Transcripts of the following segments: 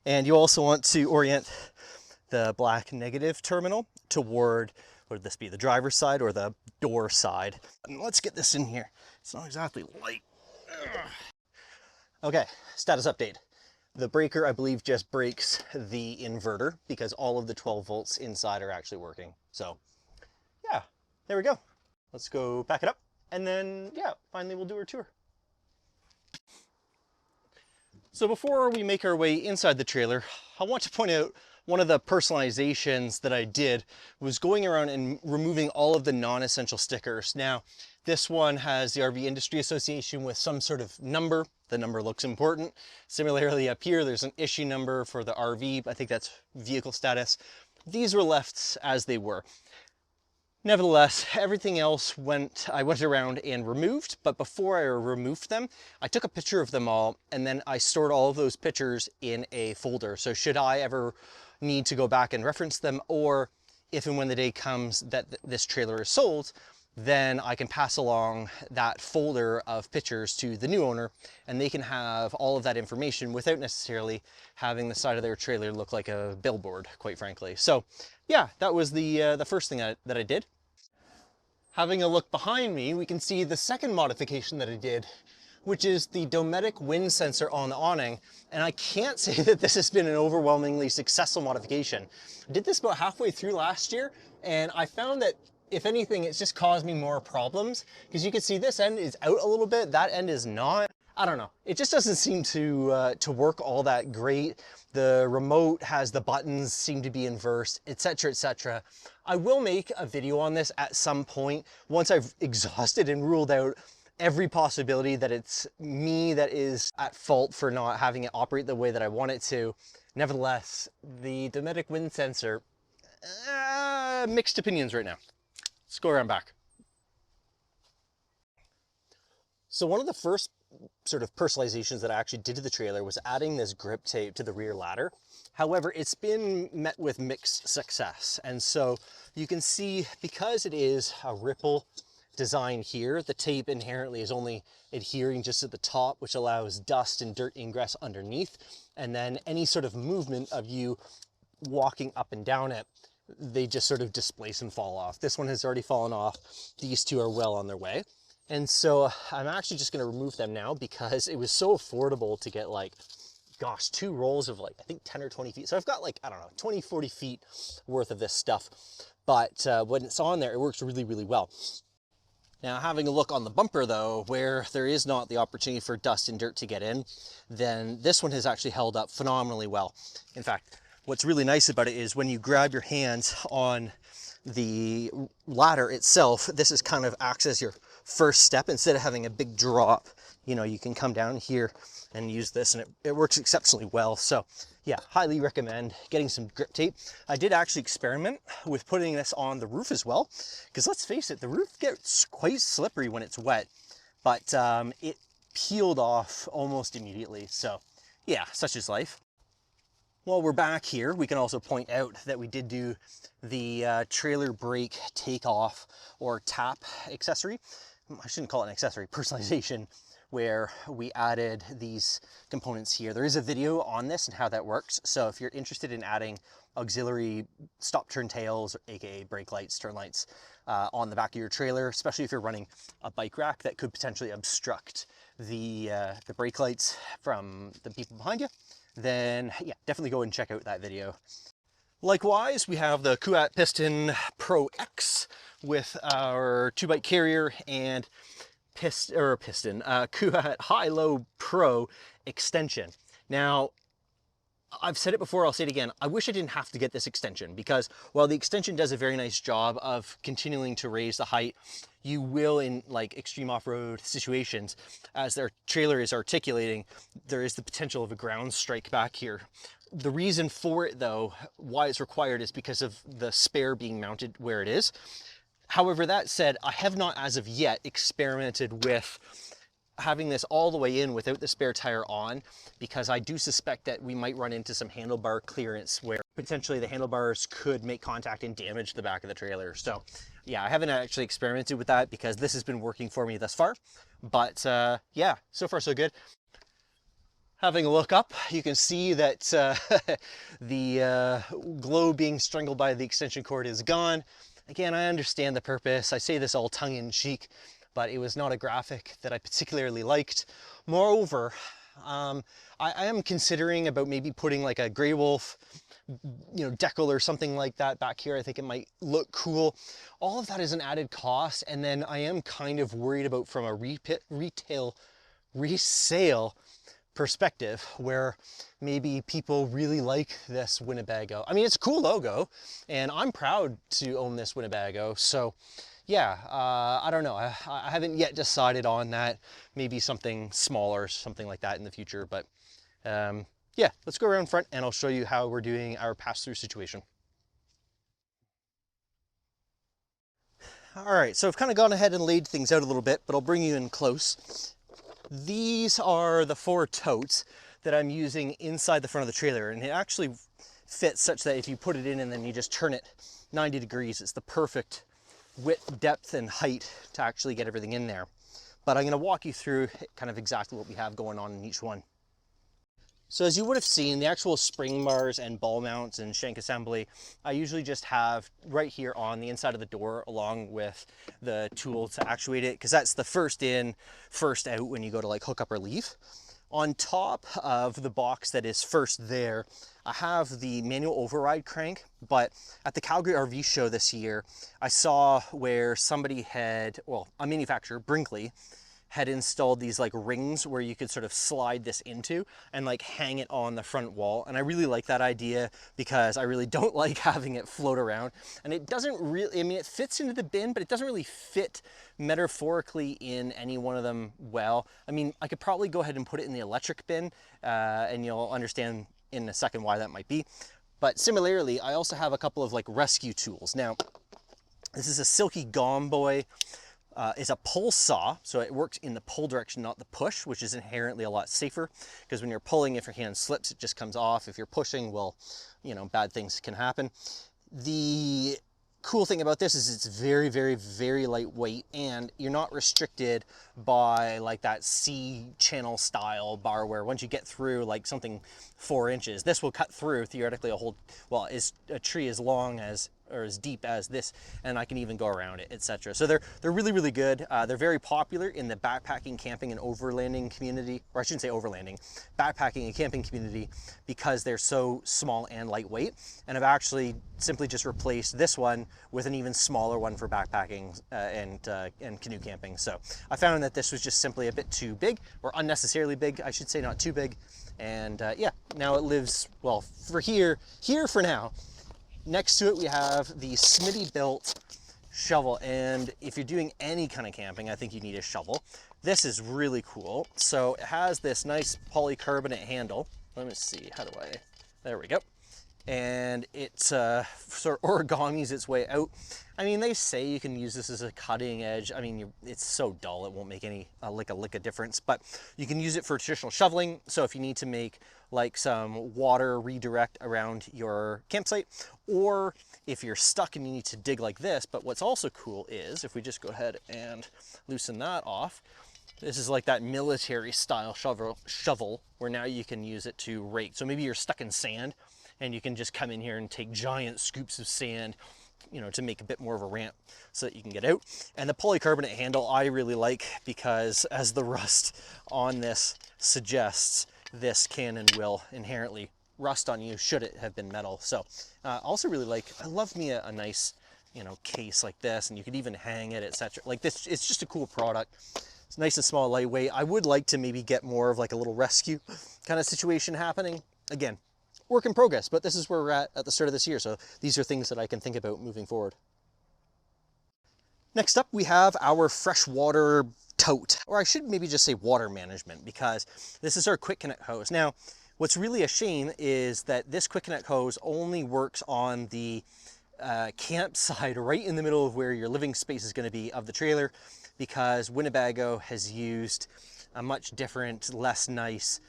And you also want to orient the black negative terminal toward, would this be the driver's side or the door side? And let's get this in here. It's not exactly light. Ugh. Okay, status update. The breaker, I believe, just breaks the inverter because all of the 12 volts inside are actually working. So yeah, there we go. Let's go back it up. And then, yeah, finally we'll do our tour. So before we make our way inside the trailer, I want to point out one of the personalizations that I did was going around and removing all of the non-essential stickers. Now, this one has the RV Industry Association with some sort of number. The number looks important. Similarly up here, there's an issue number for the RV. I think that's vehicle status. These were left as they were. Nevertheless, everything else I went around and removed, but before I removed them, I took a picture of them all and then I stored all of those pictures in a folder. So should I ever need to go back and reference them, or if and when the day comes that this trailer is sold, then I can pass along that folder of pictures to the new owner and they can have all of that information without necessarily having the side of their trailer look like a billboard, quite frankly. So yeah, that was the first thing that I did. Having a look behind me, we can see the second modification that I did, which is the Dometic wind sensor on the awning. And I can't say that this has been an overwhelmingly successful modification. I did this about halfway through last year, and I found that if anything, it's just caused me more problems, because you can see this end is out a little bit, that end is not. I don't know. It just doesn't seem to work all that great. The remote has the buttons seem to be inversed, etc., etc. I will make a video on this at some point once I've exhausted and ruled out every possibility that it's me that is at fault for not having it operate the way that I want it to. Nevertheless, the Dometic wind sensor, mixed opinions right now. Let's go around back. So one of the first sort of personalizations that I actually did to the trailer was adding this grip tape to the rear ladder. However, it's been met with mixed success. And so you can see, because it is a ripple design here, the tape inherently is only adhering just at the top, which allows dust and dirt ingress underneath. And then any sort of movement of you walking up and down it, they just sort of displace and fall off. This one has already fallen off. These two are well on their way. And so I'm actually just going to remove them now because it was so affordable to get, like, gosh, 2 rolls of, like, I think 10 or 20 feet. So I've got, like, I don't know, 20, 40 feet worth of this stuff. But when it's on there, it works really, really well. Now, having a look on the bumper, though, where there is not the opportunity for dust and dirt to get in, then this one has actually held up phenomenally well. In fact, what's really nice about it is when you grab your hands on the ladder itself, this is kind of acts as your first step. Instead of having a big drop, you know, you can come down here and use this, and it works exceptionally well. So yeah, highly recommend getting some grip tape. I did actually experiment with putting this on the roof as well, because let's face it, the roof gets quite slippery when it's wet, but it peeled off almost immediately. So yeah, such is life. While we're back here, we can also point out that we did do the trailer brake takeoff or tap accessory. I shouldn't call it an accessory, personalization, where we added these components here. There is a video on this and how that works. So if you're interested in adding auxiliary stop turn tails, aka brake lights, turn lights, on the back of your trailer, especially if you're running a bike rack that could potentially obstruct the brake lights from the people behind you, then yeah, definitely go and check out that video. Likewise, we have the Kuat Piston Pro X with our 2-byte carrier and Kuat High-Low Pro extension. Now, I've said it before, I'll say it again. I wish I didn't have to get this extension, because while the extension does a very nice job of continuing to raise the height, you will, in like extreme off-road situations, as their trailer is articulating, there is the potential of a ground strike back here. The reason for it, though, why it's required, is because of the spare being mounted where it is. However, that said, I have not as of yet experimented with having this all the way in without the spare tire on, because I do suspect that we might run into some handlebar clearance where potentially the handlebars could make contact and damage the back of the trailer. So yeah, I haven't actually experimented with that because this has been working for me thus far, but yeah, so far so good. Having a look up, you can see that the glow being strangled by the extension cord is gone. Again, I understand the purpose. I say this all tongue-in-cheek, but it was not a graphic that I particularly liked. Moreover, I am considering about maybe putting like a Grey Wolf, decal or something like that back here. I think it might look cool. All of that is an added cost, and then I am kind of worried about from a resale perspective where maybe people really like this Winnebago. I mean, it's a cool logo and I'm proud to own this Winnebago. So yeah, I don't know. I haven't yet decided on that. Maybe something smaller, something like that in the future. But yeah, let's go around front and I'll show you how we're doing our pass-through situation. All right, so I've kind of gone ahead and laid things out a little bit, but I'll bring you in close. These are the 4 totes that I'm using inside the front of the trailer, and it actually fits such that if you put it in and then you just turn it 90 degrees, it's the perfect width, depth, and height to actually get everything in there. But I'm going to walk you through kind of exactly what we have going on in each one. So as you would have seen, the actual spring bars and ball mounts and shank assembly, I usually just have right here on the inside of the door along with the tool to actuate it, because that's the first in, first out when you go to like hook up or leave. On top of the box that is first there, I have the manual override crank, but at the Calgary RV show this year, I saw where somebody had, well, a manufacturer, Brinkley, had installed these like rings where you could sort of slide this into and like hang it on the front wall. And I really like that idea because I really don't like having it float around. And it doesn't really, I mean, it fits into the bin, but it doesn't really fit metaphorically in any one of them well. I mean, I could probably go ahead and put it in the electric bin and you'll understand in a second why that might be. But similarly, I also have a couple of like rescue tools. Now, this is a Silky Gom Boy. Is a pull saw, so it works in the pull direction, not the push, which is inherently a lot safer, because when you're pulling, if your hand slips, it just comes off. If you're pushing, well, bad things can happen. The cool thing about this is it's very, very, very lightweight, and you're not restricted by like that C channel style bar where once you get through like something 4 inches, this will cut through theoretically a whole, well, is a tree as long as or as deep as this, and I can even go around it, etc. So they're really, really good. They're very popular in the backpacking, camping, and overlanding community, or I shouldn't say overlanding, backpacking and camping community, because they're so small and lightweight. And I've actually simply just replaced this one with an even smaller one for backpacking and canoe camping. So I found that this was just simply a bit too big, or unnecessarily big, I should say, not too big. And yeah, now it lives, well, for here for now. Next to it, we have the Smitty built shovel. And if you're doing any kind of camping, I think you need a shovel. This is really cool. So it has this nice polycarbonate handle. Let me see, there we go. And it sort of origamis its way out. I mean, they say you can use this as a cutting edge. I mean, it's so dull, it won't make any lick a difference, but you can use it for traditional shoveling. So if you need to make like some water redirect around your campsite, or if you're stuck and you need to dig like this. But what's also cool is if we just go ahead and loosen that off, this is like that military style shovel where now you can use it to rake. So maybe you're stuck in sand and you can just come in here and take giant scoops of sand, to make a bit more of a ramp so that you can get out. And the polycarbonate handle I really like because, as the rust on this suggests, this can and will inherently rust on you should it have been metal. So also really like, I love me a nice, case like this, and you could even hang it, etc. Like this, it's just a cool product. It's nice and small, lightweight. I would like to maybe get more of like a little rescue kind of situation happening. Again, work in progress, but this is where we're at the start of this year. So these are things that I can think about moving forward. Next up, we have our freshwater tote, or I should maybe just say water management, because this is our quick connect hose. Now, what's really a shame is that this quick connect hose only works on the campsite right in the middle of where your living space is going to be of the trailer, because Winnebago has used a much different, less nice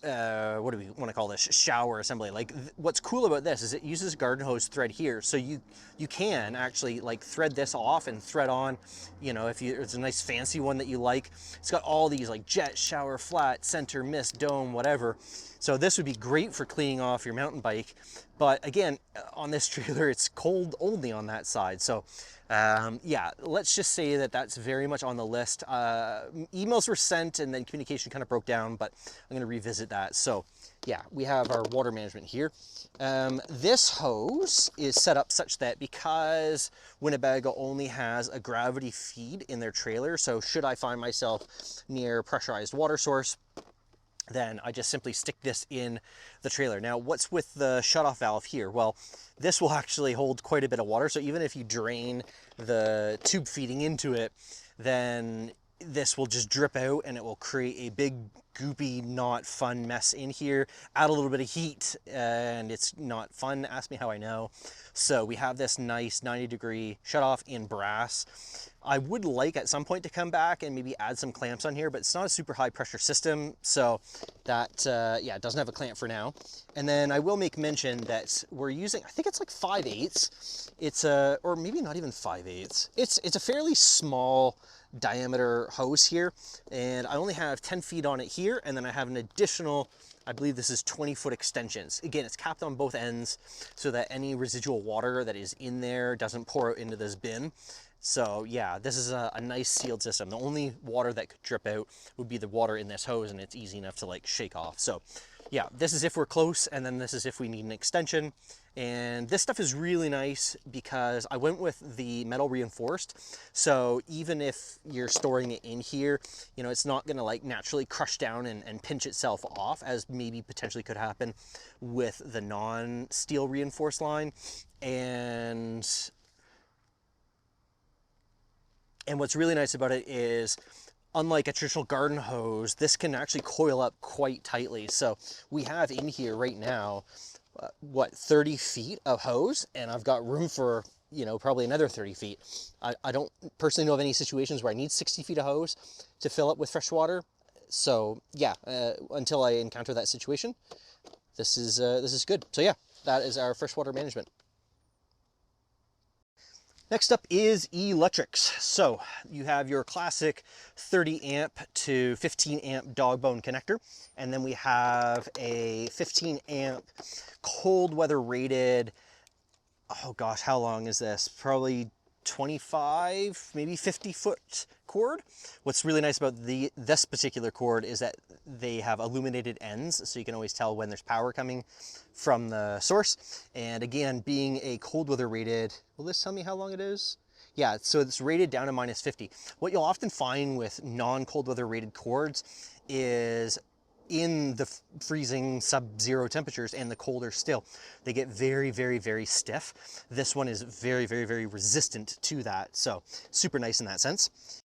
what do we want to call this, shower assembly. Like what's cool about this is it uses garden hose thread here, so you can actually like thread this off and thread on, you know, if it's a nice fancy one that you like. It's got all these like jet, shower, flat, center, mist, dome, whatever. So this would be great for cleaning off your mountain bike. But again, on this trailer, it's cold only on that side. So yeah, let's just say that that's very much on the list. Emails were sent and then communication kind of broke down, but I'm going to revisit that. So yeah, we have our water management here. This hose is set up such that because Winnebago only has a gravity feed in their trailer, so should I find myself near a pressurized water source, then I just simply stick this in the trailer. Now, what's with the shutoff valve here? Well, this will actually hold quite a bit of water, so even if you drain the tube feeding into it, then this will just drip out and it will create a big goopy, not fun mess in here, add a little bit of heat, and it's not fun. Ask me how I know. So we have this nice 90-degree shutoff in brass. I would like at some point to come back and maybe add some clamps on here, but it's not a super high pressure system, so that yeah, it doesn't have a clamp for now. And then I will make mention that we're using, I think it's like 5/8. It's a, or maybe not even 5/8. It's a fairly small diameter hose here, and I only have 10 feet on it here, and then I have an additional, I believe this is 20-foot extensions. Again, it's capped on both ends so that any residual water that is in there doesn't pour out into this bin. So yeah, this is a nice sealed system. The only water that could drip out would be the water in this hose, and it's easy enough to like shake off. So yeah, this is if we're close, and then this is if we need an extension. And this stuff is really nice because I went with the metal reinforced. So even if you're storing it in here, you know, it's not gonna like naturally crush down and pinch itself off as maybe potentially could happen with the non-steel reinforced line. And what's really nice about it is, unlike a traditional garden hose, this can actually coil up quite tightly. So we have in here right now, what, 30 feet of hose, and I've got room for, you know, probably another 30 feet. I don't personally know of any situations where I need 60 feet of hose to fill up with fresh water. So yeah, until I encounter that situation, this is good. So yeah, that is our freshwater management. Next up is electrics. So you have your classic 30 amp to 15 amp dog bone connector. And then we have a 15 amp cold weather rated, oh gosh, how long is this? Probably 25, maybe 50 foot cord. What's really nice about this particular cord is that they have illuminated ends, so you can always tell when there's power coming from the source. And again, being a cold weather rated, will this tell me how long it is? Yeah, so it's rated down to -50. What you'll often find with non-cold weather rated cords is in the freezing sub-zero temperatures and the colder still, they get very, very, very stiff. This one is very, very, very resistant to that. So super nice in that sense.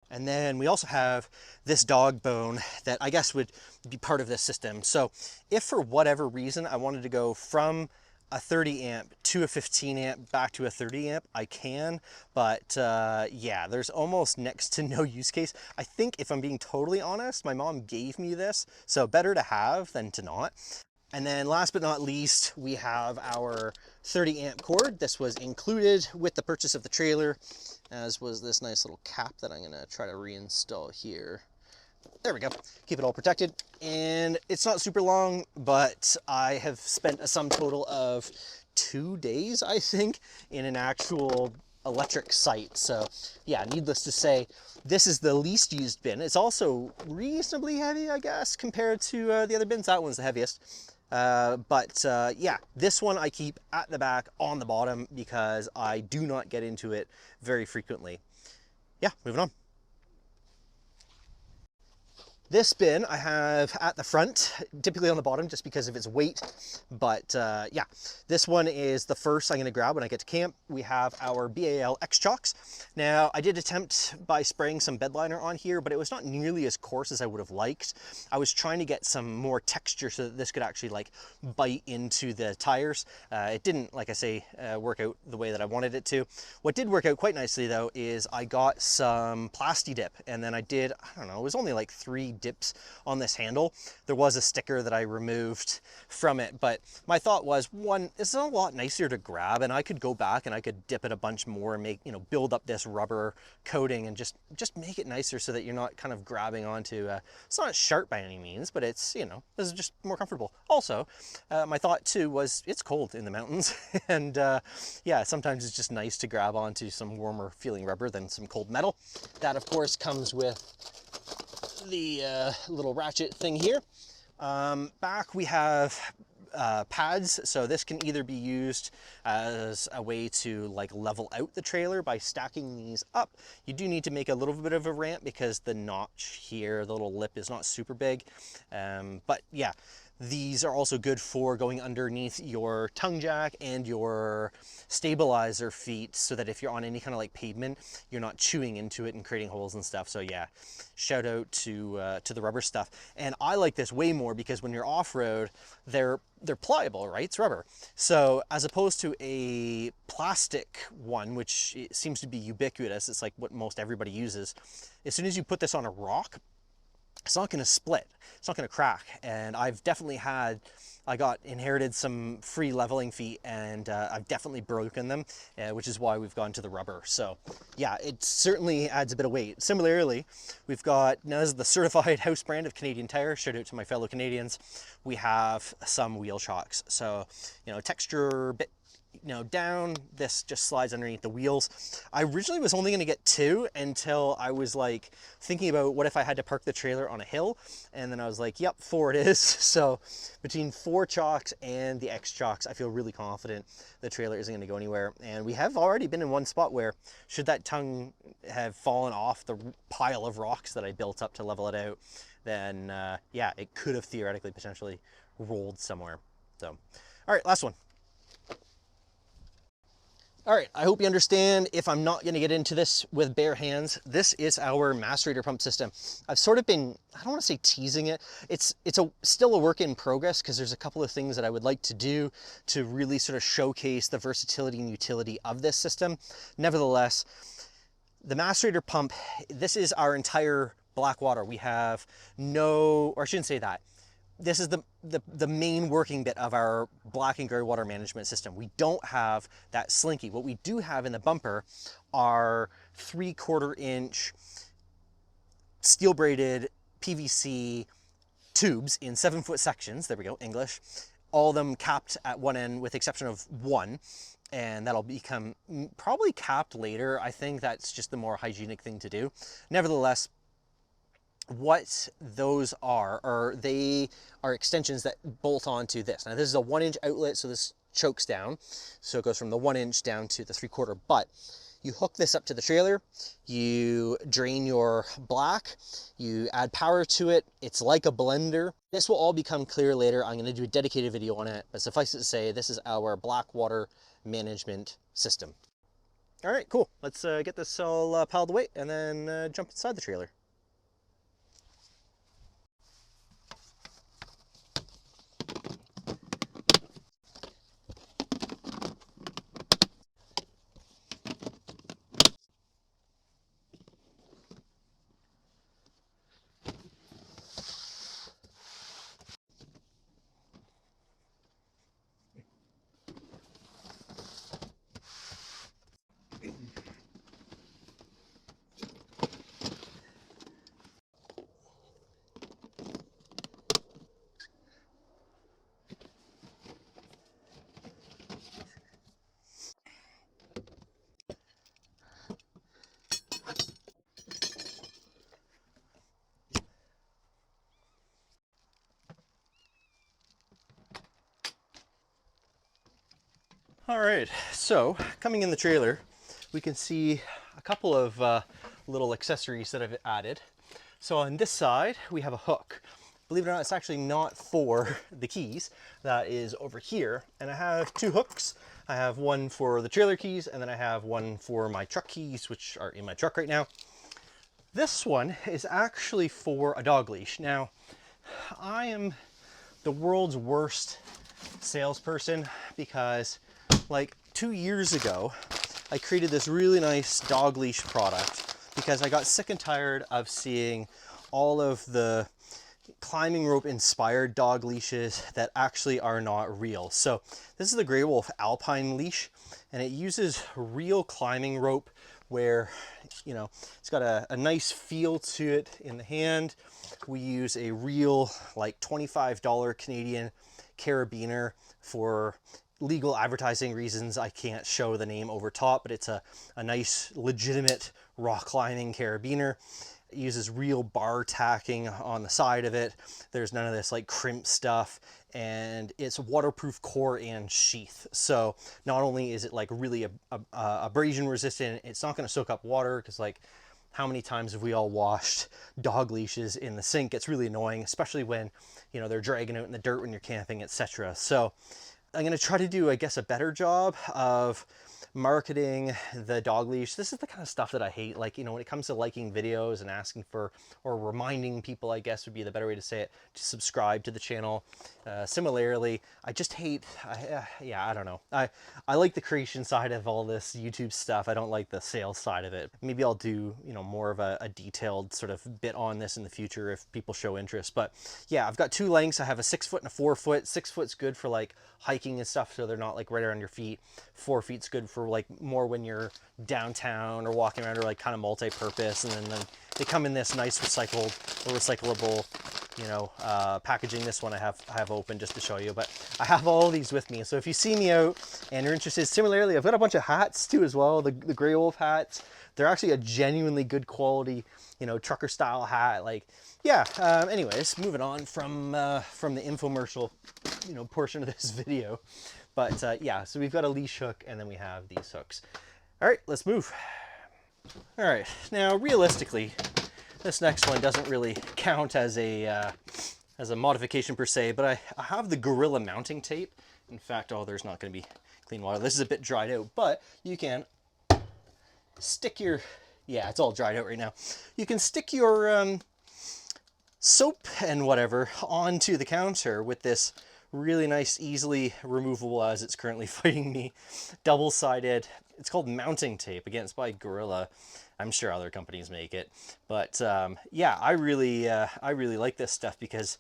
And then we also have this dog bone that I guess would be part of this system. So if for whatever reason I wanted to go from a 30 amp to a 15 amp back to a 30 amp, I can, but yeah, there's almost next to no use case. I think if I'm being totally honest, my mom gave me this, so better to have than to not. And then last but not least, we have our 30 amp cord. This was included with the purchase of the trailer, as was this nice little cap that I'm gonna try to reinstall here. There we go, keep it all protected. And it's not super long, but I have spent a sum total of 2 days, I think, in an actual electric site. So yeah, needless to say, this is the least used bin. It's also reasonably heavy, I guess, compared to the other bins. That one's the heaviest. Yeah, this one I keep at the back on the bottom because I do not get into it very frequently. Yeah, moving on. This bin I have at the front, typically on the bottom just because of its weight. But yeah, this one is the first I'm gonna grab when I get to camp. We have our BAL X Chocks. Now, I did attempt by spraying some bed liner on here, but it was not nearly as coarse as I would have liked. I was trying to get some more texture so that this could actually like bite into the tires. It didn't, like I say, work out the way that I wanted it to. What did work out quite nicely though is I got some Plasti Dip, and then I did, I don't know, it was only like 3 dips on this handle. There was a sticker that I removed from it, but my thought was, one, it's a lot nicer to grab, and I could go back and I could dip it a bunch more and make, you know, build up this rubber coating and just make it nicer so that you're not kind of grabbing onto, it's not sharp by any means, but it's, you know, this is just more comfortable. Also, my thought too was it's cold in the mountains and yeah, sometimes it's just nice to grab onto some warmer feeling rubber than some cold metal. That of course comes with the little ratchet thing here. Back we have pads, so this can either be used as a way to like level out the trailer by stacking these up. You do need to make a little bit of a ramp because the notch here, the little lip, is not super big, but yeah, these are also good for going underneath your tongue jack and your stabilizer feet so that if you're on any kind of like pavement, you're not chewing into it and creating holes and stuff. So yeah, shout out to the rubber stuff. And I like this way more because when you're off-road, they're pliable, right? It's rubber. So as opposed to a plastic one, which seems to be ubiquitous, it's like what most everybody uses. As soon as you put this on a rock, it's not going to split, it's not going to crack. And I've definitely inherited some free leveling feet, and I've definitely broken them, which is why we've gone to the rubber. So yeah, it certainly adds a bit of weight. Similarly, we've got, now this is the certified house brand of Canadian Tire, shout out to my fellow Canadians, we have some wheel chocks. So, you know, texture bit, you know, down, this just slides underneath the wheels. I originally was only going to get 2 until I was like thinking about what if I had to park the trailer on a hill, and then I was like, yep, 4 it is. So between 4 chocks and the X chocks, I feel really confident the trailer isn't going to go anywhere. And we have already been in one spot where, should that tongue have fallen off the pile of rocks that I built up to level it out, then yeah, it could have theoretically potentially rolled somewhere. So all right, last one. All right, I hope you understand if I'm not gonna get into this with bare hands. This is our macerator pump system. I've sort of been, I don't wanna say teasing it. It's still a work in progress because there's a couple of things that I would like to do to really sort of showcase the versatility and utility of this system. Nevertheless, the macerator pump, this is our entire black water. We have no, or I shouldn't say that. This is the main working bit of our black and gray water management system. We don't have that slinky. What we do have in the bumper are 3/4 inch steel braided PVC tubes in 7-foot sections. There we go, English. All of them capped at one end with the exception of one. And that'll become probably capped later. I think that's just the more hygienic thing to do. Nevertheless, what those are they are extensions that bolt onto this. Now this is a 1-inch outlet, so this chokes down. So it goes from the 1 inch down to the 3/4, but you hook this up to the trailer, you drain your black, you add power to it. It's like a blender. This will all become clear later. I'm gonna do a dedicated video on it, but suffice it to say, this is our black water management system. All right, cool. Let's get this all piled away and then jump inside the trailer. All right, so coming in the trailer, we can see a couple of little accessories that I've added. So on this side, we have a hook. Believe it or not, it's actually not for the keys. That is over here. And I have 2 hooks. I have one for the trailer keys, and then I have one for my truck keys, which are in my truck right now. This one is actually for a dog leash. Now, I am the world's worst salesperson because like 2 years ago, I created this really nice dog leash product because I got sick and tired of seeing all of the climbing rope inspired dog leashes that actually are not real. So this is the Grey Wolf Alpine leash, and it uses real climbing rope where, you know, it's got a nice feel to it in the hand. We use a real like $25 Canadian carabiner. For legal advertising reasons, I can't show the name over top, but it's a nice legitimate rock climbing carabiner. It uses real bar tacking on the side of it. There's none of this like crimp stuff, and it's waterproof core and sheath. So not only is it like really abrasion resistant, it's not going to soak up water, because like how many times have we all washed dog leashes in the sink? It's really annoying, especially when, you know, they're dragging out in the dirt when you're camping, etc. So I'm going to try to do, I guess, a better job of marketing the dog leash. This is the kind of stuff that I hate. Like, you know, when it comes to liking videos and asking for, or reminding people, I guess would be the better way to say it, to subscribe to the channel. Similarly, I just hate, yeah, I don't know. I like the creation side of all this YouTube stuff. I don't like the sales side of it. Maybe I'll do, you know, more of a detailed sort of bit on this in the future if people show interest. But yeah, I've got two lengths. I have a 6 foot and a 4 foot. 6 foot's good for like hiking and stuff, so they're not like right around your feet. 4 feet's good for like more when you're downtown or walking around, or like kind of multi-purpose. And then they come in this nice recycled or recyclable, you know, packaging. This one I have open just to show you, but I have all these with me. So if you see me out and you're interested, similarly, I've got a bunch of hats too as well. The Grey Wolf hats, they're actually a genuinely good quality, you know, trucker style hat. Like, yeah. Anyways, moving on from the infomercial, you know, portion of this video. But yeah, so we've got a leash hook, and then we have these hooks. All right, let's move. All right, now realistically, this next one doesn't really count as a modification per se, but I have the Gorilla mounting tape. In fact, oh, there's not going to be clean water. This is a bit dried out, but you can stick your, yeah, it's all dried out right now. You can stick your soap and whatever onto the counter with this really nice, easily removable, as it's currently fighting me, double-sided, it's called mounting tape. Again, it's by Gorilla. I'm sure other companies make it, but yeah, I really like this stuff, because,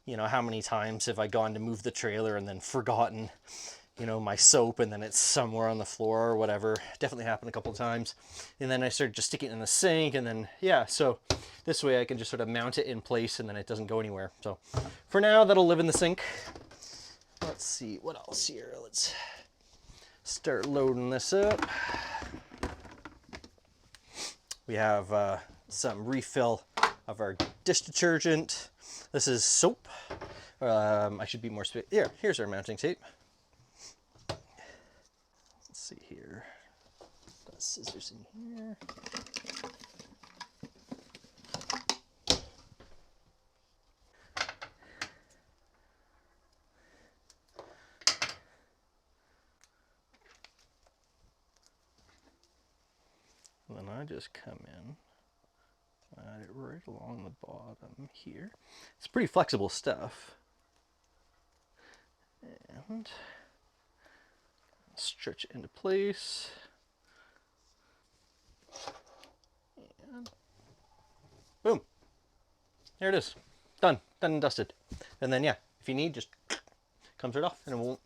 you know, how many times have I gone to move the trailer and then forgotten, you know, my soap, and then it's somewhere on the floor or whatever. Definitely happened a couple of times, and then I started just sticking it in the sink, and then yeah, so this way I can just sort of mount it in place, and then it doesn't go anywhere. So for now, that'll live in the sink. Let's see what else here. Let's start loading this up. We have some refill of our dish detergent. This is soap. I should be more specific. Here's our mounting tape. Let's see here. Got scissors in here. And then I just come in, add it right along the bottom here. It's pretty flexible stuff. And stretch it into place. And boom. There it is. Done. Done and dusted. And then yeah, if you need, just comes right off, and it won't,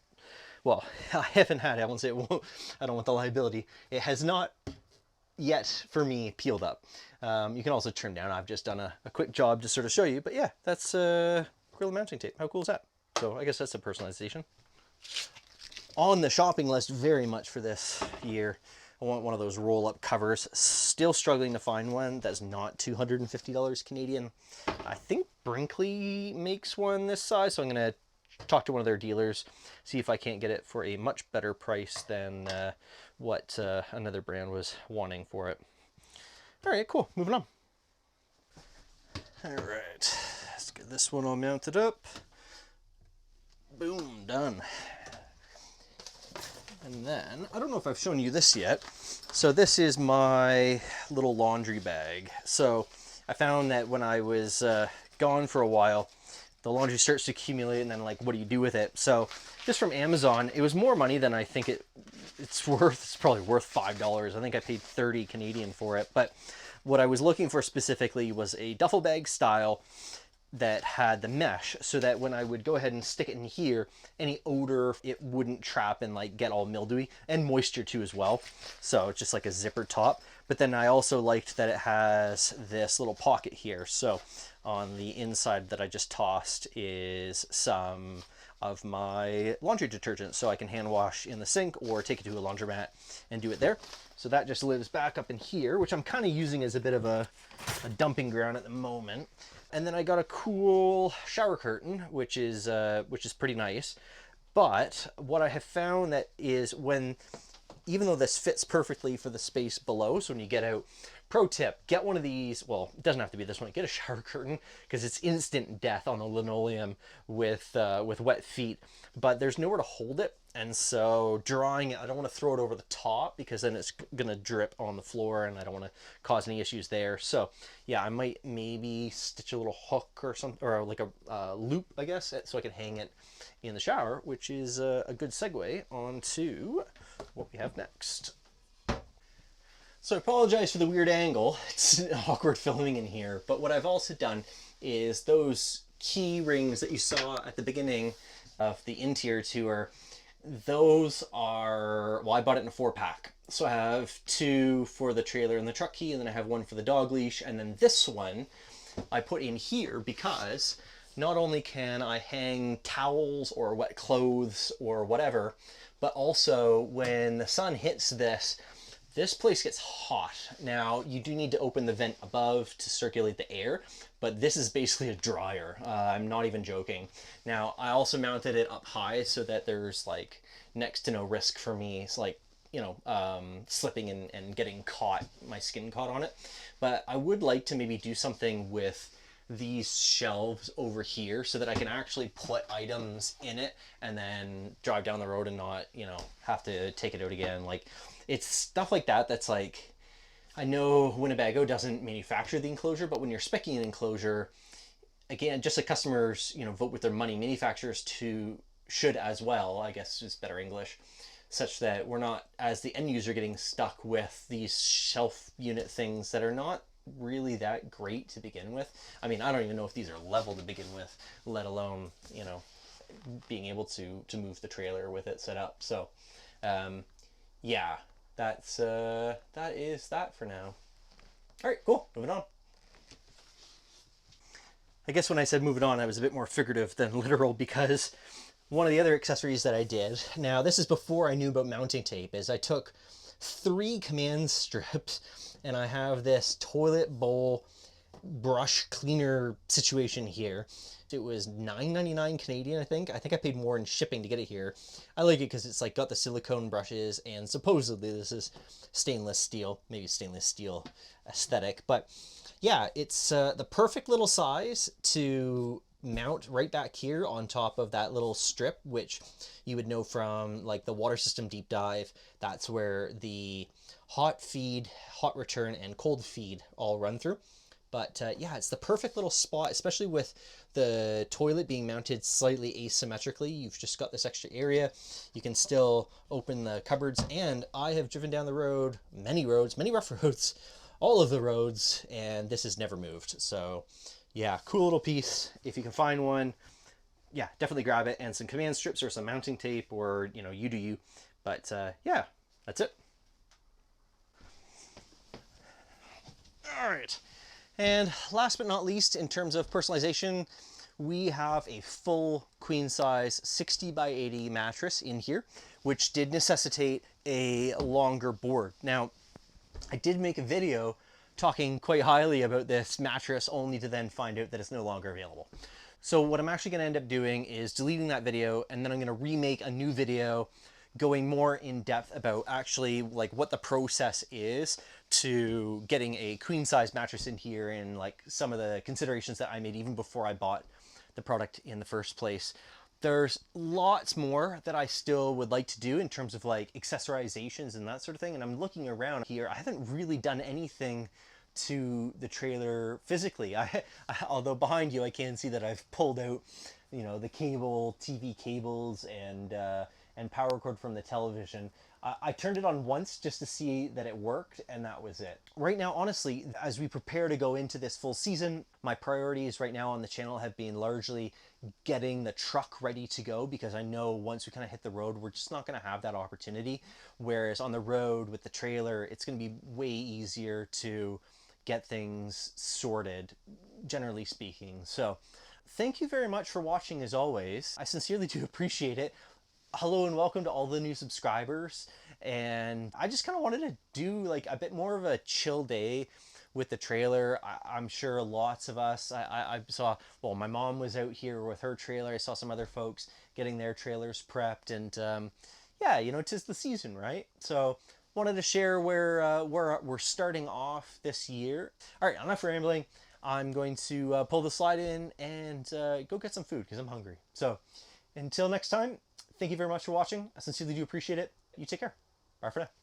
well, I haven't had it. I won't say it won't. I don't want the liability. It has not yet for me peeled up. You can also trim down. I've just done a quick job to sort of show you, but yeah, that's Gorilla mounting tape. How cool is that? So I guess that's a personalization. On the shopping list very much for this year, I want one of those roll-up covers. Still struggling to find one that's not $250 Canadian. I think Brinkley makes one this size, so I'm gonna talk to one of their dealers, see if I can't get it for a much better price than what another brand was wanting for it. All right, cool, moving on. All right, let's get this one all mounted up. Boom, done. And then, I don't know if I've shown you this yet. So this is my little laundry bag. So I found that when I was gone for a while, the laundry starts to accumulate, and then like, what do you do with it? So just from Amazon, it was more money than I think it's worth. It's probably worth $5. I think I paid 30 Canadian for it, but what I was looking for specifically was a duffel bag style that had the mesh, so that when I would go ahead and stick it in here, any odor, it wouldn't trap and like get all mildewy, and moisture too as well. So it's just like a zipper top. But then I also liked that it has this little pocket here. So on the inside that I just tossed is some of my laundry detergent, so I can hand wash in the sink or take it to a laundromat and do it there. So that just lives back up in here, which I'm kind of using as a bit of a dumping ground at the moment. And then I got a cool shower curtain, which is pretty nice. But what I have found that is even though this fits perfectly for the space below, so when you get out, pro tip, get one of these, well, it doesn't have to be this one, get a shower curtain, because it's instant death on the linoleum with wet feet, but there's nowhere to hold it, and so drawing it, I don't want to throw it over the top, because then it's gonna drip on the floor, and I don't want to cause any issues there. So yeah, I might maybe stitch a little hook or something, or like a loop, I guess, so I can hang it in the shower, which is a good segue onto what we have next. So I apologize for the weird angle. It's awkward filming in here, but what I've also done is those key rings that you saw at the beginning of the interior tour, those are, well, I bought it in a 4-pack. So I have 2 for the trailer and the truck key, and then I have 1 for the dog leash, and then this one I put in here because not only can I hang towels or wet clothes or whatever, but also when the sun hits this place gets hot. Now, you do need to open the vent above to circulate the air, but this is basically a dryer. I'm not even joking. Now, I also mounted it up high so that there's like next to no risk for me. It's like, slipping and getting caught, my skin caught on it. But I would like to maybe do something with these shelves over here so that I can actually put items in it and then drive down the road and not, have to take it out again. Like, it's stuff like that that's like, I know Winnebago doesn't manufacture the enclosure, but when you're speccing an enclosure, again, just like customers, vote with their money, manufacturers should as well, I guess is better English, such that we're not, as the end user, getting stuck with these shelf unit things that are not really that great to begin with. I mean, I don't even know if these are level to begin with, let alone, being able to move the trailer with it set up. So, yeah, that is that for now. All right, cool, moving on. I guess when I said moving on, I was a bit more figurative than literal, because one of the other accessories that I did, now this is before I knew about mounting tape, is I took 3 command strips and I have this toilet bowl brush cleaner situation here. It was $9.99 Canadian, I think. I think I paid more in shipping to get it here. I like it because it's like got the silicone brushes, and supposedly this is stainless steel, maybe stainless steel aesthetic. But yeah, it's the perfect little size to mount right back here on top of that little strip, which you would know from like the water system deep dive. That's where the hot feed, hot return, and cold feed all run through. But yeah, it's the perfect little spot, especially with the toilet being mounted slightly asymmetrically. You've just got this extra area. You can still open the cupboards, and I have driven down the road, many rough roads, all of the roads, and this has never moved. So yeah, cool little piece. If you can find one, yeah, definitely grab it, and some command strips or some mounting tape, or, you do you. But yeah, that's it. All right. And last but not least, in terms of personalization, we have a full queen size 60 by 80 mattress in here, which did necessitate a longer board. Now, I did make a video talking quite highly about this mattress, only to then find out that it's no longer available. So what I'm actually going to end up doing is deleting that video, and then I'm going to remake a new video going more in depth about actually like what the process is to getting a queen size mattress in here, and like some of the considerations that I made even before I bought the product in the first place. There's lots more that I still would like to do in terms of like accessorizations and that sort of thing. And I'm looking around here. I haven't really done anything to the trailer physically. Although behind you, I can see that I've pulled out, the cable, TV cables, and and power cord from the television. I turned it on once just to see that it worked, and that was it. Right now, honestly, as we prepare to go into this full season, my priorities right now on the channel have been largely getting the truck ready to go, because I know once we kind of hit the road, we're just not going to have that opportunity. Whereas on the road with the trailer, it's going to be way easier to get things sorted, generally speaking. So thank you very much for watching as always. I sincerely do appreciate it. Hello and welcome to all the new subscribers. And I just kind of wanted to do like a bit more of a chill day with the trailer. I'm sure lots of us, I saw, well, my mom was out here with her trailer. I saw some other folks getting their trailers prepped, and yeah, you know, 'tis the season, right? So wanted to share where we're starting off this year. All right, enough rambling. I'm going to pull the slide in and go get some food because I'm hungry. So until next time, thank you very much for watching. I sincerely do appreciate it. You take care. Bye for now.